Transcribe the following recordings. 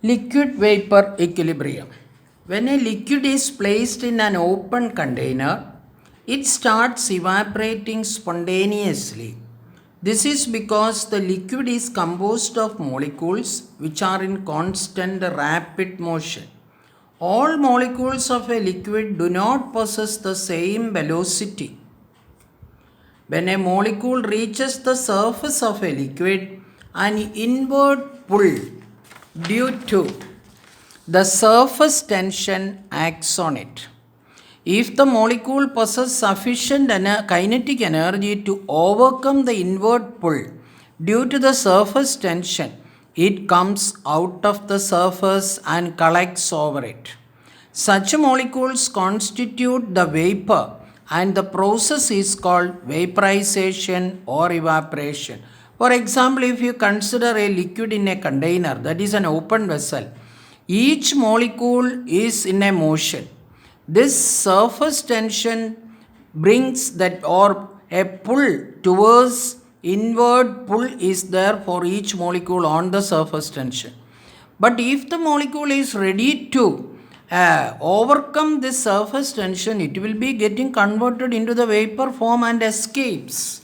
Liquid vapor equilibrium. When a liquid is placed in an open container, it starts evaporating spontaneously. This is because the liquid is composed of molecules which are in constant rapid motion. All molecules of a liquid do not possess the same velocity. When a molecule reaches the surface of a liquid, an inward pull due to the surface tension acts on it. If the molecule possesses sufficient kinetic energy to overcome the inward pull due to the surface tension, it comes out of the surface and collects over it. Such molecules constitute the vapor, and the process is called vaporization or evaporation. For example, if you consider a liquid in a container, that is an open vessel, each molecule is in a motion. This surface tension brings that, or a pull towards inward pull is there for each molecule on the surface tension. But if the molecule is ready to overcome this surface tension, it will be getting converted into the vapor form and escapes.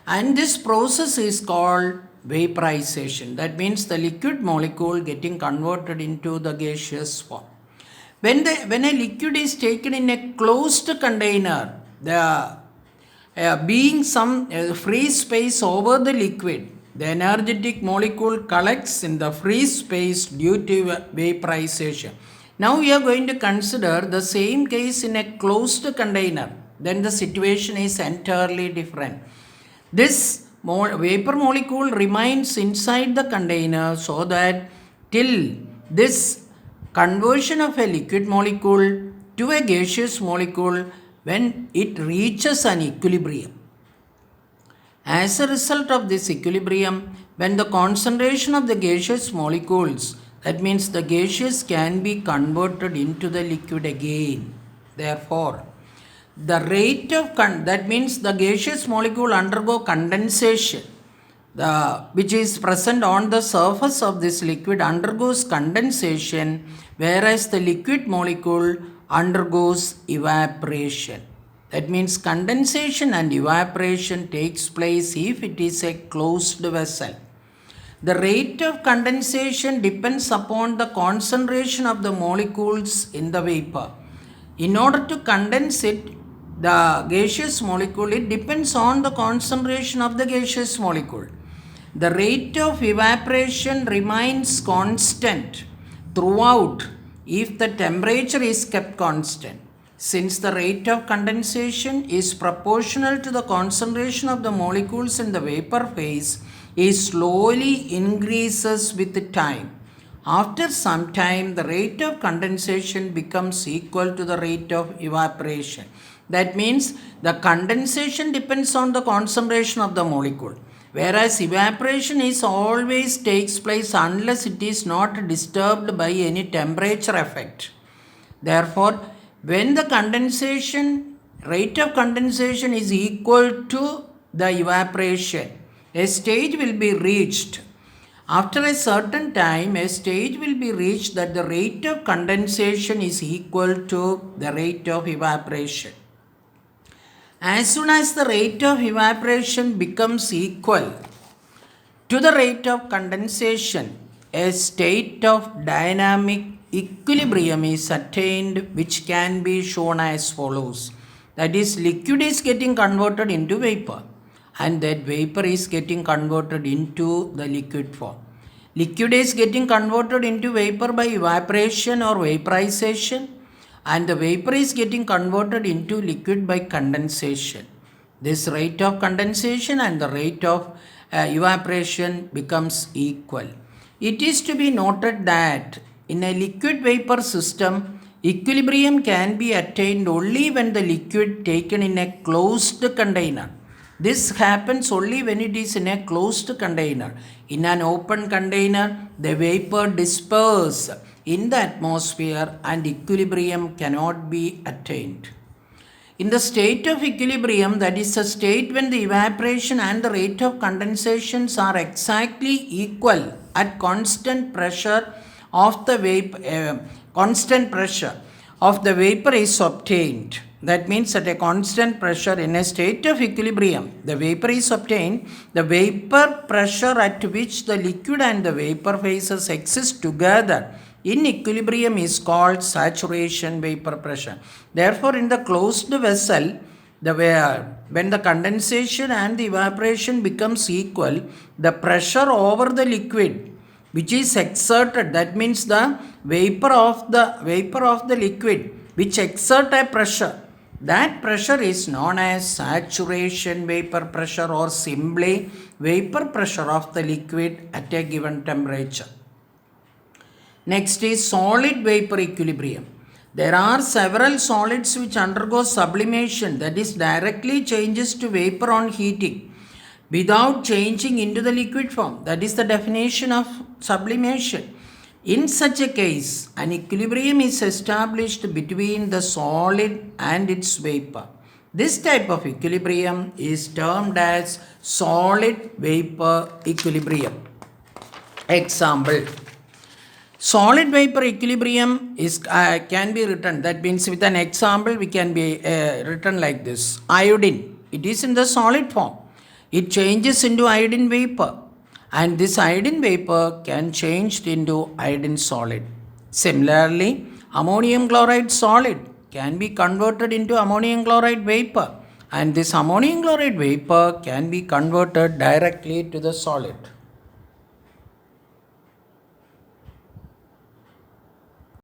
And this process is called vaporization. That means the liquid molecule getting converted into the gaseous form. When a liquid is taken in a closed container, the being some free space over the liquid, the energetic molecule collects in the free space due to vaporization. Now we are going to consider the same case in a closed container. Then the situation is entirely different. This vapor molecule remains inside the container so that till this conversion of a liquid molecule to a gaseous molecule when it reaches an equilibrium. As a result of this equilibrium, when the concentration of the gaseous molecules, that means the gaseous can be converted into the liquid again. Therefore, the rate of that means the gaseous molecule undergo condensation, which is present on the surface of this liquid undergoes condensation, whereas the liquid molecule undergoes evaporation. That means condensation and evaporation takes place if it is a closed vessel. The rate of condensation depends upon the concentration of the molecules in the vapor. In order to condense it, the gaseous molecule, it depends on the concentration of the gaseous molecule. The rate of evaporation remains constant throughout if the temperature is kept constant. Since the rate of condensation is proportional to the concentration of the molecules in the vapor phase, it slowly increases with time. After some time, the rate of condensation becomes equal to the rate of evaporation. That means the condensation depends on the concentration of the molecule, whereas evaporation is always takes place unless it is not disturbed by any temperature effect. Therefore, when the rate of condensation is equal to the evaporation, a stage will be reached. After a certain time, a stage will be reached that the rate of condensation is equal to the rate of evaporation. As soon as the rate of evaporation becomes equal to the rate of condensation, a state of dynamic equilibrium is attained, which can be shown as follows. That is, liquid is getting converted into vapor, and that vapor is getting converted into the liquid form. Liquid is getting converted into vapor by evaporation or vaporization, and the vapor is getting converted into liquid by condensation. This rate of condensation and the rate of evaporation becomes equal. It is to be noted that in a liquid vapor system, equilibrium can be attained only when the liquid taken in a closed container. This happens only when it is in a closed container. In an open container, the vapor disperses in the atmosphere and equilibrium cannot be attained. In the state of equilibrium, that is a state when the evaporation and the rate of condensations are exactly equal at constant pressure of the vapor, constant pressure of the vapor is obtained. That means at a constant pressure in a state of equilibrium, the vapor is obtained. The vapor pressure at which the liquid and the vapor phases exist together in equilibrium is called saturation vapor pressure. Therefore, in the closed vessel, when the condensation and the evaporation becomes equal, the pressure over the liquid which is exerted, that means the vapor of the liquid which exert a pressure, that pressure is known as saturation vapor pressure or simply vapor pressure of the liquid at a given temperature. Next is solid vapor equilibrium. There are several solids which undergo sublimation, that is directly changes to vapor on heating without changing into the liquid form. That is the definition of sublimation. In such a case, an equilibrium is established between the solid and its vapor. This type of equilibrium is termed as solid vapor equilibrium. Example. Solid vapor equilibrium can be written, that means with an example we can be written like this. Iodine, it is in the solid form. It changes into iodine vapor, and this iodine vapor can change into iodine solid. Similarly, ammonium chloride solid can be converted into ammonium chloride vapor, and this ammonium chloride vapor can be converted directly to the solid.